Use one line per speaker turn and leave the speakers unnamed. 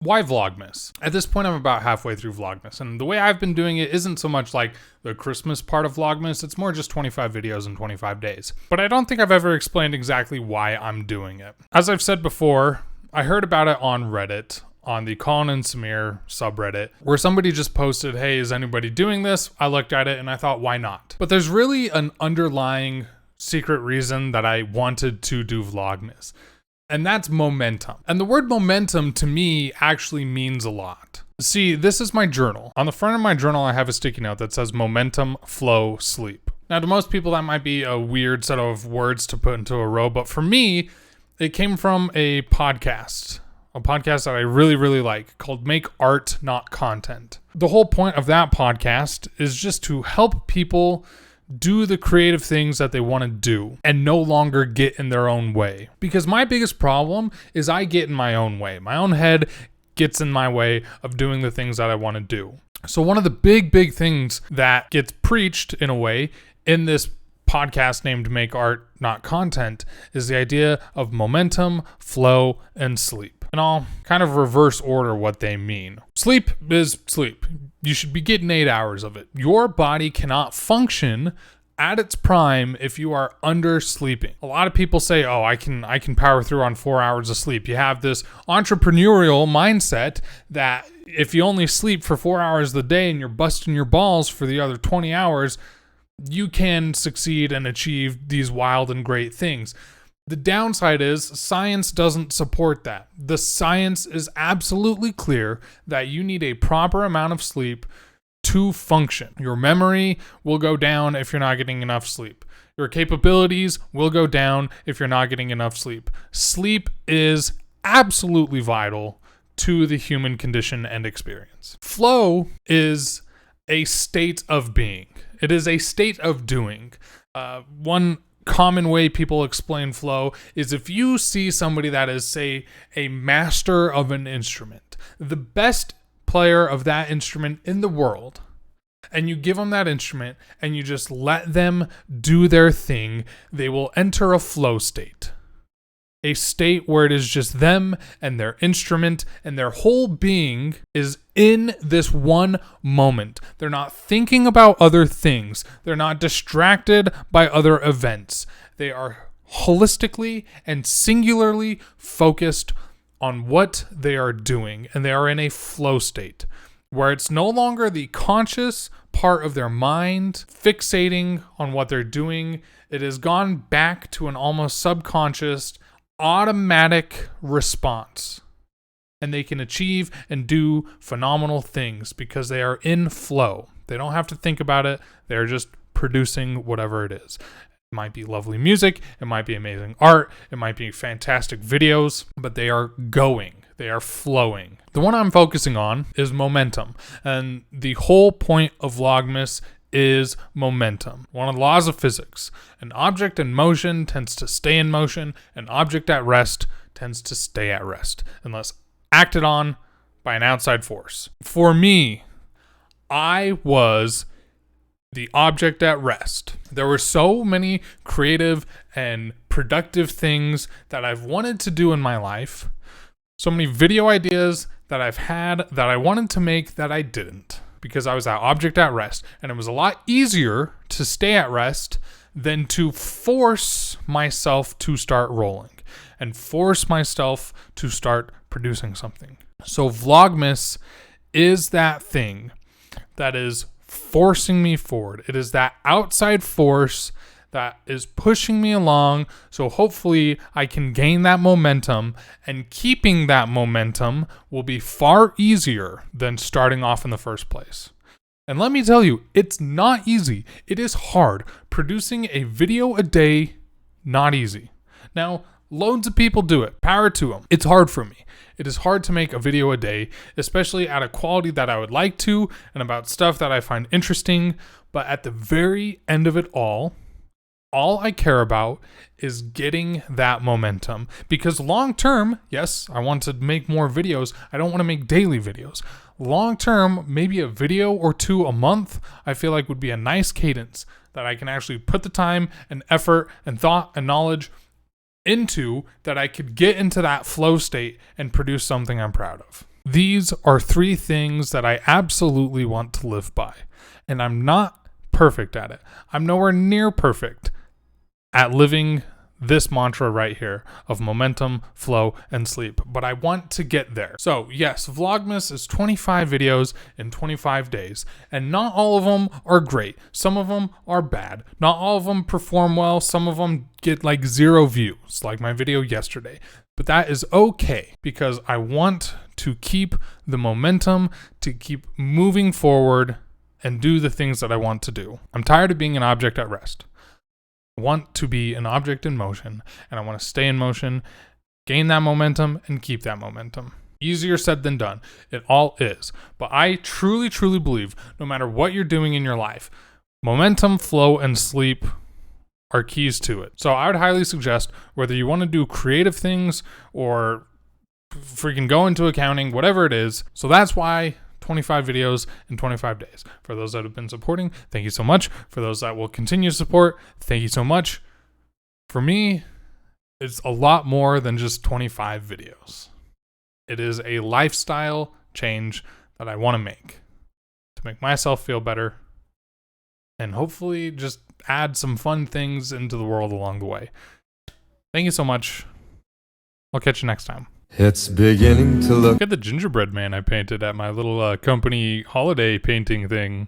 Why Vlogmas? At this point, I'm about halfway through Vlogmas, and the way I've been doing it isn't so much like the Christmas part of Vlogmas, it's more just 25 videos in 25 days. But I don't think I've ever explained exactly why I'm doing it. As I've said before, I heard about it on Reddit, on the Colin and Samir subreddit, where somebody just posted, hey, is anybody doing this? I looked at it and I thought, why not? But there's really an underlying secret reason that I wanted to do Vlogmas. And that's momentum. And the word momentum to me actually means a lot. See, this is my journal. On the front of my journal, I have a sticky note that says momentum, flow, sleep. Now, to most people, that might be a weird set of words to put into a row, but for me, it came from a podcast that I really, really like called Make Art, Not Content. The whole point of that podcast is just to help people do the creative things that they want to do and no longer get in their own way. Because my biggest problem is I get in my own way. My own head gets in my way of doing the things that I want to do. So one of the big things that gets preached in a way in this podcast named Make Art, Not Content is the idea of momentum, flow, and sleep. And I'll kind of reverse order what they mean. Sleep is sleep. You should be getting 8 hours of it. Your body cannot function at its prime if you are undersleeping. A lot of people say, oh, I can power through on 4 hours of sleep. You have this entrepreneurial mindset that if you only sleep for 4 hours a day and you're busting your balls for the other 20 hours, you can succeed and achieve these wild and great things. The downside is science doesn't support that. The science is absolutely clear that you need a proper amount of sleep to function. Your memory will go down if you're not getting enough sleep. Your capabilities will go down if you're not getting enough sleep. Sleep is absolutely vital to the human condition and experience. Flow is a state of being. It is a state of doing. One common way people explain flow is if you see somebody that is, say, a master of an instrument, the best player of that instrument in the world, and you give them that instrument and you just let them do their thing, they will enter a flow state. A state where it is just them and their instrument and their whole being is in this one moment. They're not thinking about other things. They're not distracted by other events. They are holistically and singularly focused on what they are doing, and they are in a flow state where it's no longer the conscious part of their mind fixating on what they're doing. It has gone back to an almost subconscious automatic response, and they can achieve and do phenomenal things because they are in flow. They don't have to think about it. They're just producing whatever it is. It might be lovely music, it might be amazing art, it might be fantastic videos, but they are going, they are flowing. The one I'm focusing on is momentum, and the whole point of Vlogmas is momentum. One of the laws of physics. An object in motion tends to stay in motion. An object at rest tends to stay at rest unless acted on by an outside force. For me, I was the object at rest. There were so many creative and productive things that I've wanted to do in my life. So many video ideas that I've had that I wanted to make that I didn't, because I was that object at rest. And it was a lot easier to stay at rest than to force myself to start rolling and force myself to start producing something. So Vlogmas is that thing that is forcing me forward. It is that outside force that is pushing me along, so hopefully I can gain that momentum, and keeping that momentum will be far easier than starting off in the first place. And let me tell you, it's not easy. It is hard. Producing a video a day, not easy. Now, loads of people do it. Power to them. It's hard for me. It is hard to make a video a day, especially at a quality that I would like to and about stuff that I find interesting. But at the very end of it all I care about is getting that momentum. Because long term, yes, I want to make more videos. I don't want to make daily videos. Long term, maybe a video or two a month, I feel like would be a nice cadence that I can actually put the time and effort and thought and knowledge into, that I could get into that flow state and produce something I'm proud of. These are 3 things that I absolutely want to live by. And I'm not perfect at it. I'm nowhere near perfect at living this mantra right here of momentum, flow, and sleep. But I want to get there. So yes, Vlogmas is 25 videos in 25 days. And not all of them are great. Some of them are bad. Not all of them perform well. Some of them get like 0 views, like my video yesterday. But that is okay because I want to keep the momentum, to keep moving forward and do the things that I want to do. I'm tired of being an object at rest. I want to be an object in motion, and I want to stay in motion, gain that momentum, and keep that momentum. Easier said than done. It all is. But I truly, truly believe no matter what you're doing in your life, momentum, flow, and sleep are keys to it. So I would highly suggest whether you want to do creative things or freaking go into accounting, whatever it is. So that's why 25 videos in 25 days. For those that have been supporting, thank you so much. For those that will continue to support, thank you so much. For me, it's a lot more than just 25 videos. It is a lifestyle change that I want to make myself feel better and hopefully just add some fun things into the world along the way. Thank you so much. I'll catch you next time.
It's beginning to look
Look at the gingerbread man I painted at my little company holiday painting thing.